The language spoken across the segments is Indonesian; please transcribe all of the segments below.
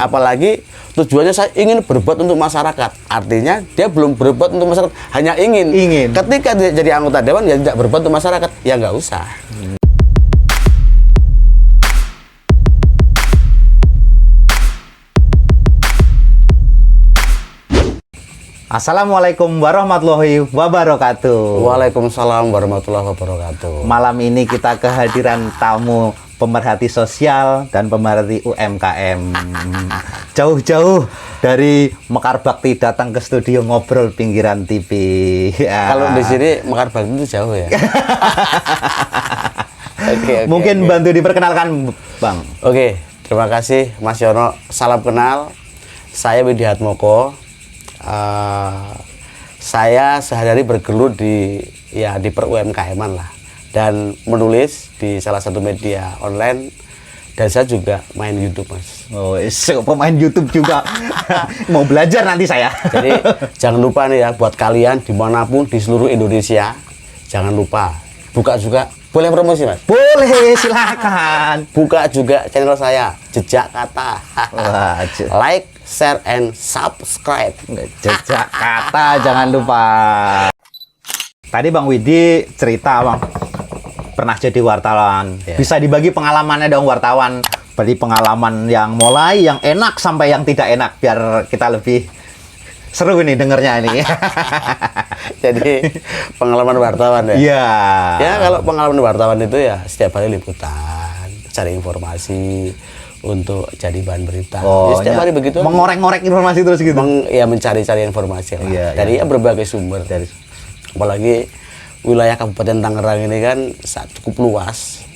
apalagi tujuannya saya ingin berbuat untuk masyarakat. Artinya dia belum berbuat untuk masyarakat, hanya ingin. Ketika dia jadi anggota dewan ya tidak berbuat untuk masyarakat, ya nggak usah. Assalamualaikum warahmatullahi wabarakatuh. Waalaikumsalam warahmatullahi wabarakatuh. Malam ini kita kehadiran tamu pemerhati sosial dan pemerhati UMKM. Jauh-jauh dari Mekar Bakti datang ke studio ngobrol pinggiran TV. Kalau di sini Mekar Bakti itu jauh ya. Oke, mungkin bantu diperkenalkan, Bang. Oke, terima kasih Mas Yono. Salam kenal. Saya Widiatmoko. Saya sehari-hari bergelut di per UMKM-an lah, dan menulis di salah satu media online, dan saya juga main YouTube, Mas. Oh, pemain YouTube juga. Mau belajar nanti saya. Jadi jangan lupa nih ya, buat kalian dimanapun di seluruh Indonesia, jangan lupa buka juga. Boleh promosi, Mas? Boleh, silakan. Buka juga channel saya, Jejak Kata. Wah, like, share, and subscribe. Jejak Kata, jangan lupa. Tadi Bang Widi cerita, Bang, pernah jadi wartawan. Bisa dibagi pengalamannya dong wartawan. Bagi pengalaman yang mulai, yang enak sampai yang tidak enak, biar kita lebih seru nih dengernya ini. Jadi pengalaman wartawan ya? Iya. Ya kalau pengalaman wartawan itu ya setiap hari liputan, cari informasi untuk jadi bahan berita. Oh, ya, setiap hari begitu. Mengorek-ngorek informasi terus gitu. Mencari-cari informasi lah. Iya, dari berbagai sumber. Apalagi wilayah Kabupaten Tangerang ini kan cukup luas.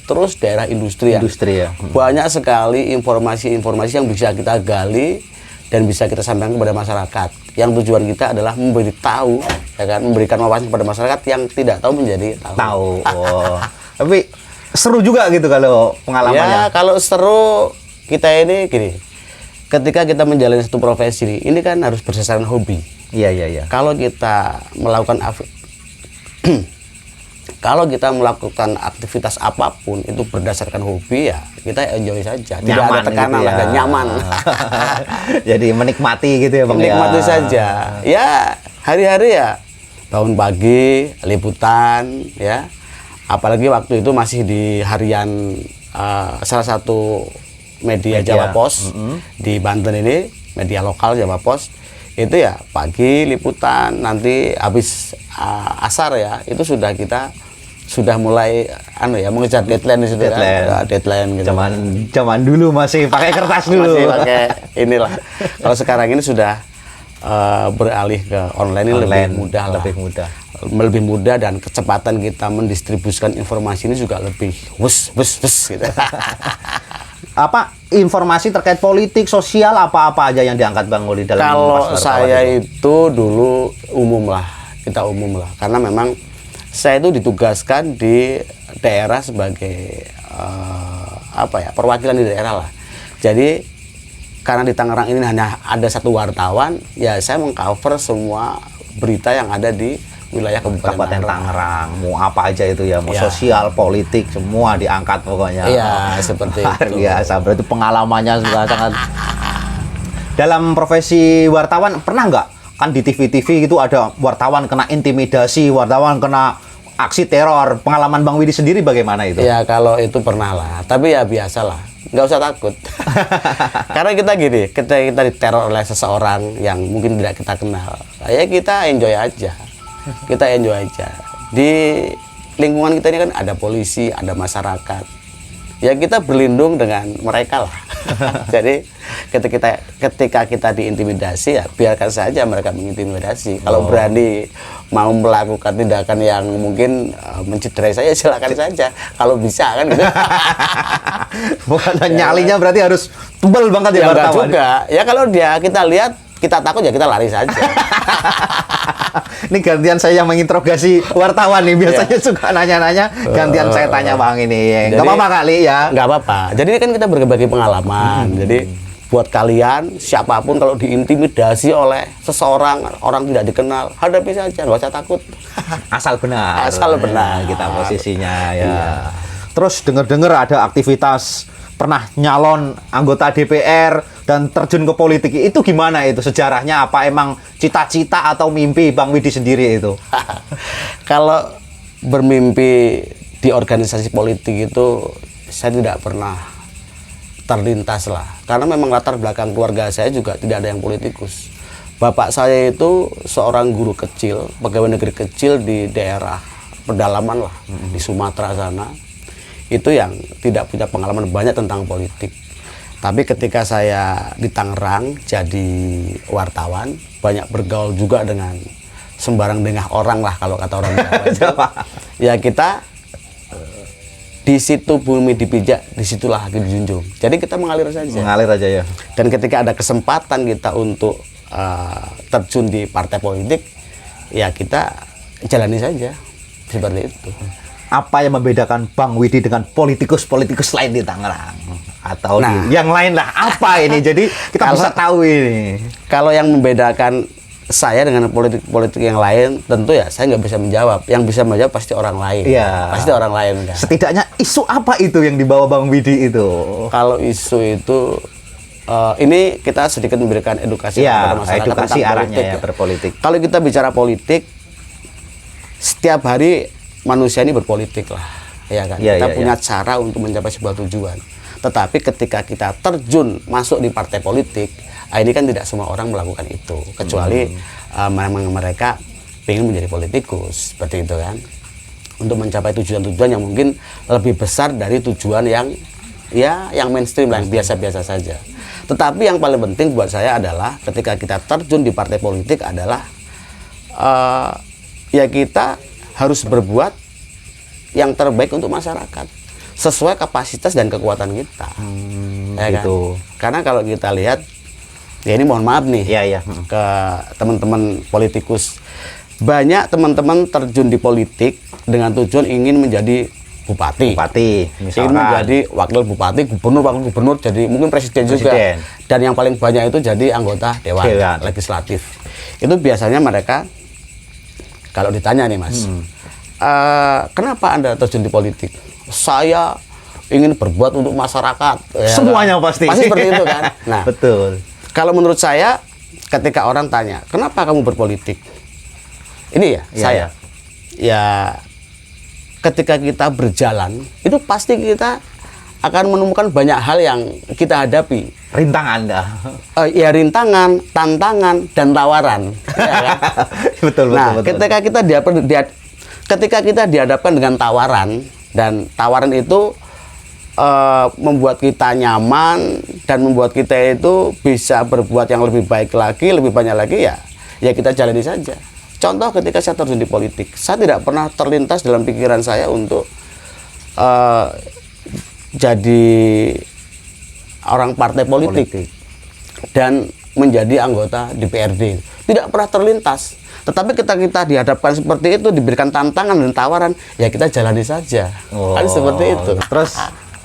Terus daerah industri ya. Banyak sekali informasi-informasi yang bisa kita gali dan bisa kita sampaikan kepada masyarakat. Yang tujuan kita adalah memberitahu, ya kan, memberikan wawasan kepada masyarakat yang tidak tahu menjadi tahu. Oh. Tapi seru juga gitu kalau pengalamannya. Ya, kalau seru kita ini gini. Ketika kita menjalani satu profesi ini kan harus berdasarkan hobi. Iya. Kalau kita melakukan kalau kita melakukan aktivitas apapun itu berdasarkan hobi, ya kita enjoy saja, tidak ada tekanan gitu ya. Dan nyaman. Jadi menikmati gitu ya, Bang. Menikmati saja. Ya, hari-hari ya bangun pagi, liputan ya. Apalagi waktu itu masih di harian salah satu media Jawa Pos di Banten ini, media lokal Jawa Pos. Itu ya pagi liputan, nanti habis asar ya, itu sudah mulai mengejar deadline di situ. Deadline gitu. Zaman dulu masih pakai kertas dulu. Masih pakai inilah. Kalau sekarang ini sudah beralih ke online, ini lebih mudah dan kecepatan kita mendistribusikan informasi ini juga lebih gitu. Apa informasi terkait politik, sosial, apa-apa aja yang diangkat Bang Uli dalam? Kalau saya itu dulu umum lah, karena memang saya itu ditugaskan di daerah sebagai perwakilan di daerah lah. Jadi karena di Tangerang ini hanya ada satu wartawan, ya saya mengcover semua berita yang ada di wilayah Kabupaten Tangerang. Mau apa aja itu ya, mau sosial, politik, semua diangkat pokoknya. Iya, seperti itu. Luar biasa, berarti pengalamannya juga sangat. Dalam profesi wartawan pernah nggak? Kan di TV-TV itu ada wartawan kena intimidasi, wartawan kena aksi teror. Pengalaman Bang Widi sendiri bagaimana itu? Ya kalau itu pernah lah, tapi ya biasalah, nggak usah takut. Karena kita gini, ketika kita diteror oleh seseorang yang mungkin tidak kita kenal, ya kita enjoy aja. Di lingkungan kita ini kan ada polisi, ada masyarakat. Ya kita berlindung dengan mereka lah. Jadi ketika kita diintimidasi, ya biarkan saja mereka mengintimidasi. Kalau berani mau melakukan tindakan yang mungkin mencederai saya, silakan saja. Kalau bisa kan gitu. Bukan nyalinya berarti harus tebal banget ya wartawan. Juga. Ya kalau kita lihat kita takut, ya kita lari saja. Ini gantian saya yang menginterogasi wartawan nih, biasanya suka nanya-nanya, gantian saya tanya Bang ini. Nggak apa-apa kali ya? Nggak apa-apa. Jadi kan kita berbagi pengalaman. Jadi buat kalian, siapapun kalau diintimidasi oleh seseorang, orang tidak dikenal, hadapi saja, nggak usah takut. Asal benar. Asal benar. Kita posisinya ya. Terus dengar-dengar ada aktivitas pernah nyalon anggota DPR dan terjun ke politik. Itu gimana itu sejarahnya? Apa emang cita-cita atau mimpi Bang Widi sendiri itu? Kalau bermimpi di organisasi politik itu saya tidak pernah terlintas lah. Karena memang latar belakang keluarga saya juga tidak ada yang politikus. Bapak saya itu seorang guru kecil, pegawai negeri kecil di daerah pedalaman lah, di Sumatera sana. Itu yang tidak punya pengalaman banyak tentang politik. Tapi ketika saya di Tangerang jadi wartawan, banyak bergaul juga dengan sembarang dengah orang lah kalau kata orang Jawa. Ya kita di situ bumi dipijak, disitulah hati dijunjung. Jadi kita mengalir saja. Mengalir aja ya. Dan ketika ada kesempatan kita untuk terjun di partai politik, ya kita jalani saja seperti itu. Apa yang membedakan Bang Widi dengan politikus-politikus lain di Tangerang? Atau yang lain lah, apa ini? Jadi kita bisa tahu ini. Kalau yang membedakan saya dengan politik-politik yang lain, tentu ya saya nggak bisa menjawab. Yang bisa menjawab pasti orang lain. Iya. Pasti orang lain kan. Setidaknya isu apa itu yang dibawa Bang Widi itu? Kalau isu itu, ini kita sedikit memberikan edukasi kepada masyarakat edukasi tentang arahnya politik, ya, berpolitik. Kalau kita bicara politik, setiap hari manusia ini berpolitik lah, ya kan? Kita punya cara untuk mencapai sebuah tujuan. Tetapi ketika kita terjun masuk di partai politik, ini kan tidak semua orang melakukan itu, kecuali memang mereka ingin menjadi politikus, seperti itu kan? Untuk mencapai tujuan-tujuan yang mungkin lebih besar dari tujuan yang mainstream lah, yang biasa-biasa saja. Tetapi yang paling penting buat saya adalah ketika kita terjun di partai politik adalah ya kita harus berbuat yang terbaik untuk masyarakat sesuai kapasitas dan kekuatan kita. Ya gitu. Kan? Karena kalau kita lihat, ya ini mohon maaf nih ke teman-teman politikus, banyak teman-teman terjun di politik dengan tujuan ingin menjadi bupati, misalkan. Ingin menjadi wakil bupati, wakil gubernur, jadi mungkin presiden juga. Dan yang paling banyak itu jadi anggota dewan legislatif. Itu biasanya mereka kalau ditanya nih Mas, kenapa Anda terjun di politik? Saya ingin berbuat untuk masyarakat. Ya, semuanya pasti. Pasti seperti itu kan? Nah, betul. Kalau menurut saya, ketika orang tanya, kenapa kamu berpolitik? Ini saya. Ya, ketika kita berjalan, itu pasti kita akan menemukan banyak hal yang kita hadapi. Rintangan ya rintangan, tantangan, dan tawaran. Ya kan? betul. Ketika kita dihadapkan dengan tawaran, dan tawaran itu membuat kita nyaman dan membuat kita itu bisa berbuat yang lebih baik lagi, lebih banyak lagi, ya kita jalani saja. Contoh ketika saya terjun di politik, saya tidak pernah terlintas dalam pikiran saya untuk jadi orang partai politik dan menjadi anggota DPRD. Tidak pernah terlintas. Tetapi kita dihadapkan seperti itu, diberikan tantangan dan tawaran, ya kita jalani saja. Kan seperti itu. Terus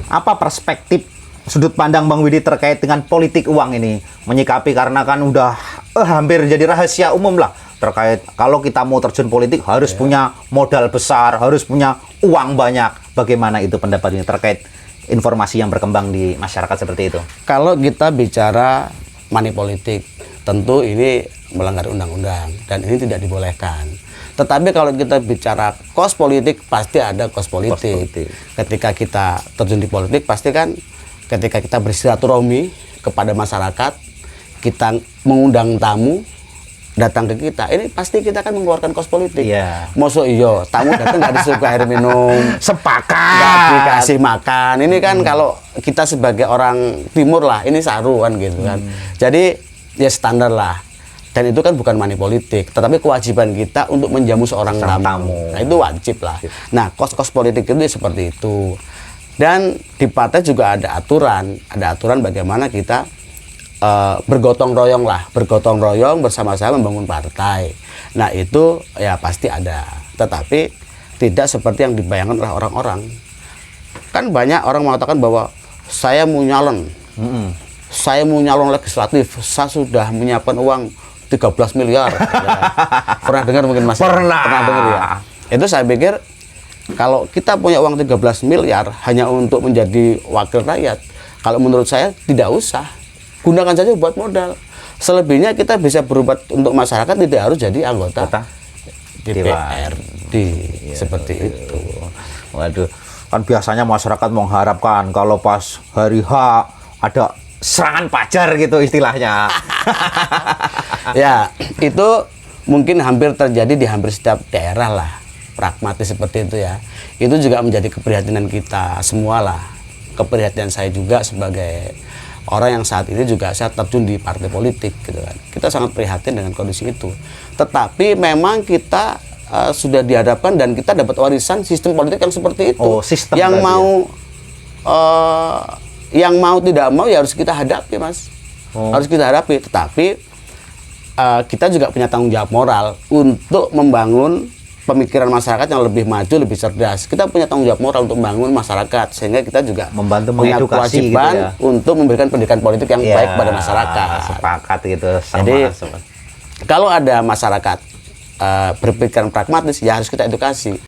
apa perspektif sudut pandang Bang Widi terkait dengan politik uang ini? Menyikapi, karena kan udah hampir jadi rahasia umum lah terkait kalau kita mau terjun politik harus punya modal besar, harus punya uang banyak. Bagaimana itu pendapatnya terkait informasi yang berkembang di masyarakat seperti itu? Kalau kita bicara money politik, tentu ini melanggar undang-undang dan ini tidak dibolehkan. Tetapi kalau kita bicara kos politik, pasti ada kos politik. Ketika kita terjun di politik, pasti kan ketika kita bersilaturahmi kepada masyarakat, kita mengundang tamu datang ke kita, ini pasti kita akan mengeluarkan kos politik. Mosok iyo, tamu datang nggak disuguh air minum, sepakat, nggak dikasih makan. Ini kan kalau kita sebagai orang timur lah, ini saru kan gitu kan. Jadi ya standar lah. Dan itu kan bukan money politik, tetapi kewajiban kita untuk menjamu seorang tamu. Nah, itu wajib lah. Nah, kos-kos politik itu seperti itu. Dan di partai juga ada aturan bagaimana kita bergotong royong bersama-sama membangun partai. Nah, itu ya pasti ada. Tetapi tidak seperti yang dibayangkan oleh orang-orang. Kan banyak orang mengatakan bahwa saya mau nyalon. Saya mau nyalon legislatif, saya sudah menyiapkan uang 13 miliar. Ya. Pernah dengar mungkin Mas? Pernah dengar ya. Itu saya pikir kalau kita punya uang 13 miliar hanya untuk menjadi wakil rakyat, Kalau menurut saya tidak usah, gunakan saja buat modal. Selebihnya kita bisa berbuat untuk masyarakat, tidak harus jadi anggota DPRD seperti itu. Waduh, kan biasanya masyarakat mengharapkan kalau pas hari H ada serangan pajar gitu istilahnya. Ya, itu mungkin hampir terjadi di hampir setiap daerah lah, pragmatis seperti itu ya. Itu juga menjadi keprihatinan kita semua lah. Keprihatinan saya juga sebagai orang yang saat ini juga saya terjun di partai politik gitu kan. Kita sangat prihatin dengan kondisi itu. Tetapi memang kita sudah dihadapkan dan kita dapat warisan sistem politik yang seperti itu. Oh, sistem yang mau ya? Yang mau tidak mau ya harus kita hadapi, Mas. Harus kita hadapi. Tetapi kita juga punya tanggung jawab moral untuk membangun pemikiran masyarakat yang lebih maju, lebih cerdas. Kita punya tanggung jawab moral untuk membangun masyarakat, sehingga kita juga membantu punya mengedukasi kewajiban gitu ya, untuk memberikan pendidikan politik yang baik pada masyarakat. Sepakat gitu. Sama. Jadi kalau ada masyarakat berpikiran pragmatis, ya harus kita edukasi.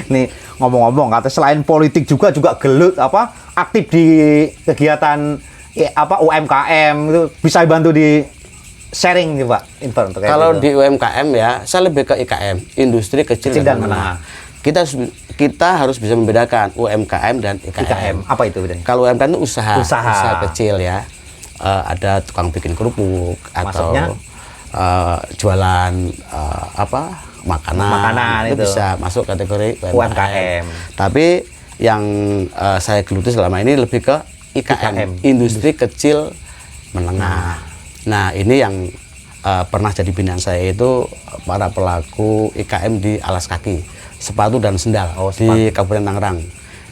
Nih ngomong-ngomong, kata selain politik juga gelut aktif di kegiatan UMKM itu, bisa bantu di sharing nih Pak info terkait kalau itu. Di UMKM ya, saya lebih ke IKM, industri kecil dan menengah. Kita harus bisa membedakan UMKM dan IKM. Apa itu bedanya? Kalau UMKM itu usaha kecil ya. Ada tukang bikin kerupuk atau jualan makanan itu bisa masuk kategori UMKM. Tapi yang saya geluti selama ini lebih ke IKM, industri kecil menengah. Nah, ini yang pernah jadi binaan saya itu para pelaku IKM di alas kaki, sepatu dan sendal di Kabupaten Tangerang,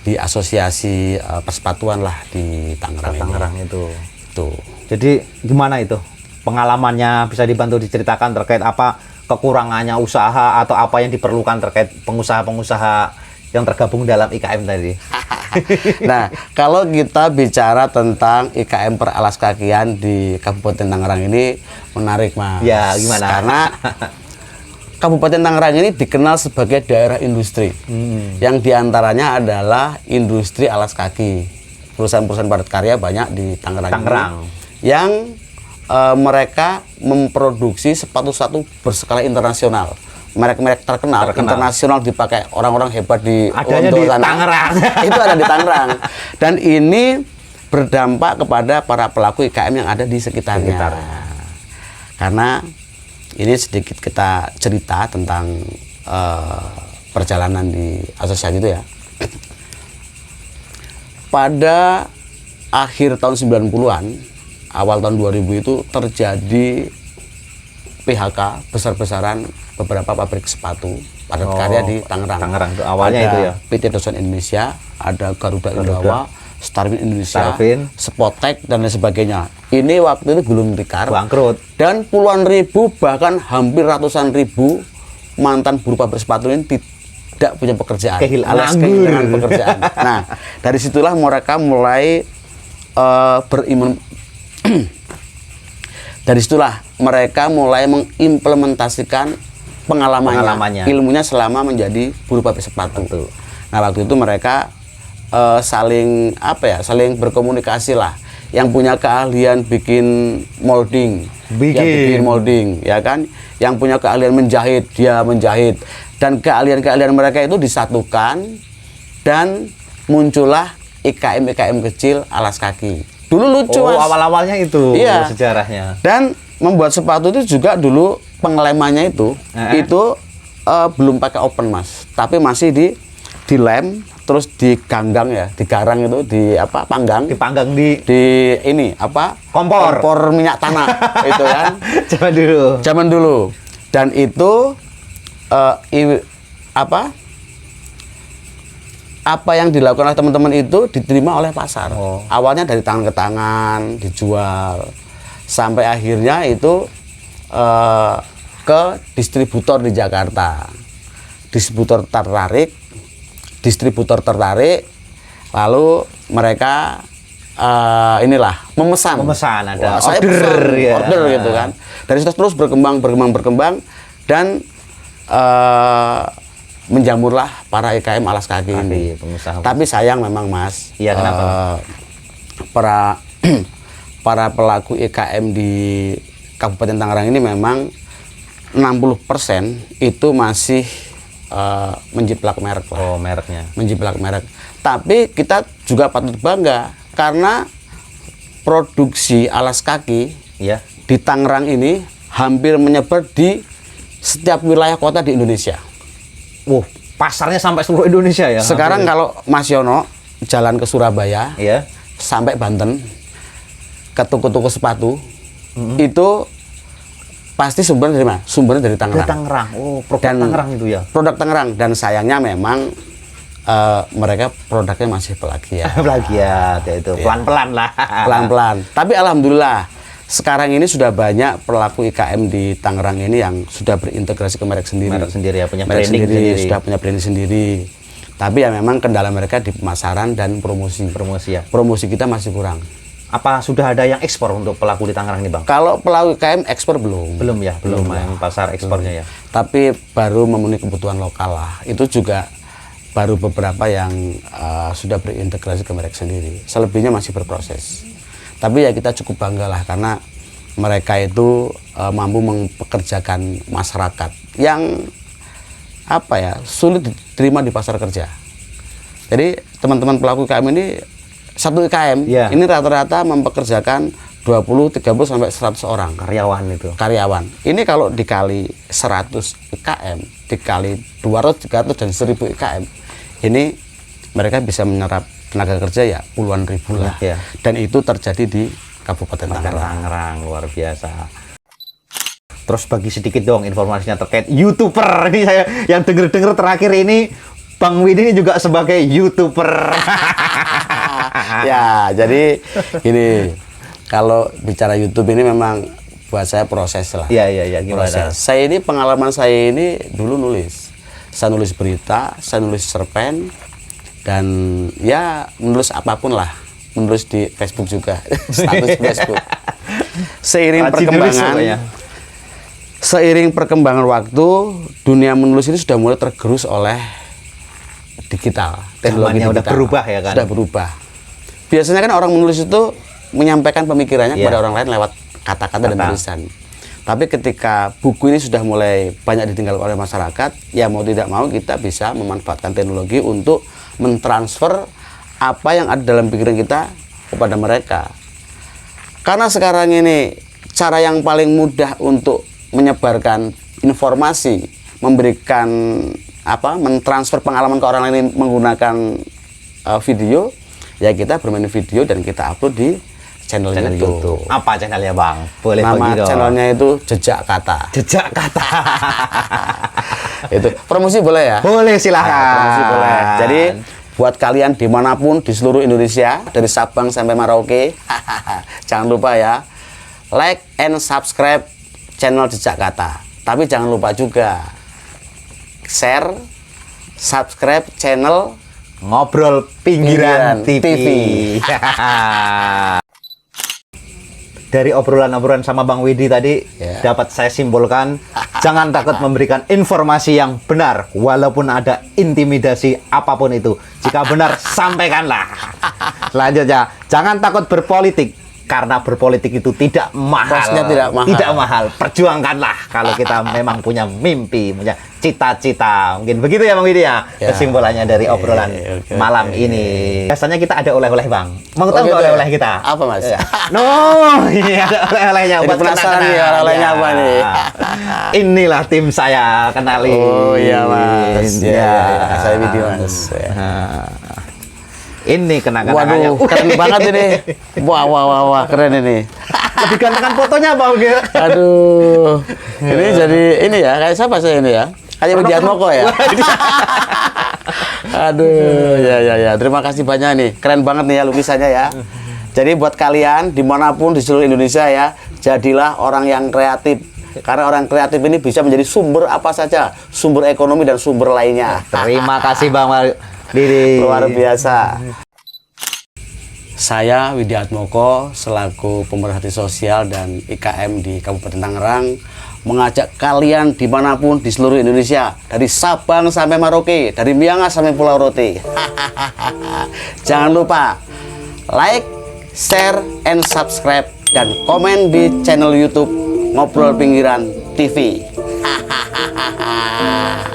di asosiasi persepatuan lah di Tangerang itu. Tuh. Jadi gimana itu pengalamannya, bisa dibantu diceritakan terkait apa kekurangannya usaha atau apa yang diperlukan terkait pengusaha-pengusaha yang tergabung dalam IKM tadi? Nah, kalau kita bicara tentang IKM per alas kakian di Kabupaten Tangerang ini menarik, Mas. Ya, gimana? Karena Kabupaten Tangerang ini dikenal sebagai daerah industri. Yang diantaranya adalah industri alas kaki. Perusahaan-perusahaan padat karya banyak di Tangerang. Yang mereka memproduksi sepatu-sepatu berskala internasional. Merek-merek terkenal internasional dipakai orang-orang hebat di Tangerang. Itu ada di Tangerang. Dan ini berdampak kepada para pelaku IKM yang ada di sekitarnya. Karena ini sedikit kita cerita tentang perjalanan di asosiasi itu ya. Pada akhir tahun 90-an, awal tahun 2000 itu terjadi PHK besar-besaran beberapa pabrik sepatu padat karya di Tangerang. Itu awalnya ada itu ya. PT Doson Indonesia, ada Garuda Indawa, Starwin Indonesia, Spotek dan lain sebagainya. Ini waktu itu gulung tikar, bangkrut. Dan puluhan ribu bahkan hampir ratusan ribu mantan buruh pabrik sepatu ini tidak punya pekerjaan, kehilangan pekerjaan. Nah, dari situlah mereka mulai dari situlah mereka mulai mengimplementasikan pengalamannya, ilmunya selama menjadi buruh pabrik sepatu. Nah, waktu itu mereka saling berkomunikasi lah. Yang punya keahlian bikin molding, ya kan? Yang punya keahlian menjahit, dia menjahit. Dan keahlian-keahlian mereka itu disatukan dan muncullah IKM kecil alas kaki. Dulu lucu, Mas. Awal-awalnya itu sejarahnya. Dan membuat sepatu itu juga dulu pengelemannya itu belum pakai open, Mas. Tapi masih dilem, terus diganggang ya, digarang itu, panggang. Dipanggang di ini kompor minyak tanah itu kan. Zaman dulu. Dan itu apa yang dilakukan oleh teman-teman itu diterima oleh pasar. Awalnya dari tangan ke tangan dijual, sampai akhirnya itu ke distributor di Jakarta. Distributor tertarik, lalu mereka memesan ada order gitu kan. Dari situ terus berkembang dan menjamurlah para IKM alas kaki ini. Tapi sayang memang, Mas. Iya, kenapa? para para pelaku IKM di Kabupaten Tangerang ini memang 60% itu masih menjiplak merek lah. Oh, mereknya. Menjiplak merek. Tapi kita juga patut bangga karena produksi alas kaki Iya. di Tangerang ini hampir menyebar di setiap wilayah kota di Indonesia. Pasarnya sampai seluruh Indonesia ya. Sekarang kalau Mas Yono jalan ke Surabaya, Iya. sampai Banten, ke toko-toko sepatu, itu pasti sumbernya dari mana? Sumbernya dari Dari Tangerang. Tangerang. Oh, produk Dan Tangerang itu ya. Produk Tangerang, dan sayangnya memang mereka produknya masih plagiat. Plagiat ya itu. Pelan-pelan lah. Pelan-pelan. Tapi alhamdulillah sekarang ini sudah banyak pelaku IKM di Tangerang ini yang sudah berintegrasi ke merek sendiri. Merek sendiri ya, punya Merek branding sendiri. sudah punya branding sendiri. Tapi ya memang kendala mereka di pemasaran dan promosi. Promosi ya. Promosi kita masih kurang. Apa sudah ada yang ekspor untuk pelaku di Tangerang ini, Bang? Kalau pelaku IKM ekspor belum. Belum ya, belum main pasar ekspornya ya. Tapi baru memenuhi kebutuhan lokal lah. Itu juga baru beberapa yang sudah berintegrasi ke merek sendiri. Selebihnya masih berproses. Tapi ya kita cukup bangga lah karena mereka itu mampu mempekerjakan masyarakat yang sulit diterima di pasar kerja. Jadi teman-teman pelaku IKM ini satu IKM ini rata-rata mempekerjakan 20, 30 sampai 100 orang Karyawan itu. karyawan. Ini kalau dikali 100 IKM, dikali 200, 300 dan 1000 IKM, ini mereka bisa menyerap tenaga kerja ya puluhan ribu lah. Ya. Dan itu terjadi di Kabupaten Tangerang. Tangerang luar biasa. Terus bagi sedikit dong informasinya terkait YouTuber. Ini saya yang denger-denger terakhir ini Bang Widi ini juga sebagai YouTuber. Ya, jadi gini, kalau bicara YouTube ini memang buat saya proses lah. Iya, gimana? Proses. Pengalaman saya ini dulu nulis. Saya nulis berita, saya nulis cerpen, dan ya menulis apapun lah. Menulis di Facebook juga, status Facebook. Seiring perkembangan waktu, dunia menulis ini sudah mulai tergerus oleh digital. Teknologi digital udah berubah ya kan? Sudah berubah. Biasanya kan orang menulis itu menyampaikan pemikirannya kepada orang lain lewat kata-kata dan tulisan. Tapi ketika buku ini sudah mulai banyak ditinggal oleh masyarakat, ya mau tidak mau kita bisa memanfaatkan teknologi untuk mentransfer apa yang ada dalam pikiran kita kepada mereka. Karena sekarang ini cara yang paling mudah untuk menyebarkan informasi, memberikan mentransfer pengalaman ke orang lain menggunakan video, ya kita bermain video dan kita upload di channel YouTube. Apa channelnya, Bang? Boleh nama bagi dong. Channelnya itu Jejak Kata. Jejak Kata. Itu promosi boleh ya? Boleh, silahkan. Promosi boleh. Jadi buat kalian dimanapun di seluruh Indonesia, dari Sabang sampai Merauke, jangan lupa ya, like and subscribe channel Jejak Kata. Tapi jangan lupa juga share, subscribe channel Ngobrol Pinggiran TV. Dari obrolan-obrolan sama Bang Widi tadi, dapat saya simpulkan, jangan takut memberikan informasi yang benar, walaupun ada intimidasi apapun itu. Jika benar, sampaikanlah. Selanjutnya, jangan takut berpolitik, karena berpolitik itu tidak mahal. Kosnya tidak mahal. Tidak mahal. Perjuangkanlah kalau kita memang punya mimpi, punya cita-cita. Mungkin begitu ya Bang Widi ya, kesimpulannya dari obrolan malam ini. Biasanya kita ada oleh-oleh, Bang. Mau tahu nggak oleh-oleh kita? Apa, Mas? No, ini ada oleh-olehnya. Jadi penasaran nih oleh-olehnya apa nih? Inilah tim saya, kenalin. Oh iya, Mas. Ya, saya Widi, Mas. Ini kenang-kenangannya. Waduh, keren banget ini. Wah, keren ini. Lebih gantengan fotonya, Bang. Aduh. Ini jadi ini ya, kayak siapa saya ini ya? Kayak Widi Atmoko ya? Aduh, ya. Terima kasih banyak nih. Keren banget nih ya lukisannya ya. Jadi buat kalian dimanapun di seluruh Indonesia ya, jadilah orang yang kreatif. Karena orang kreatif ini bisa menjadi sumber apa saja, sumber ekonomi dan sumber lainnya. Terima kasih Bang Widi. Luar biasa. Saya Widi Atmoko selaku pemerhati sosial dan IKM di Kabupaten Tangerang mengajak kalian dimanapun di seluruh Indonesia, dari Sabang sampai Merauke, dari Miangas sampai Pulau Rote. Jangan lupa like, share, and subscribe, dan komen di channel YouTube Ngobrol Pinggiran TV. Hahaha.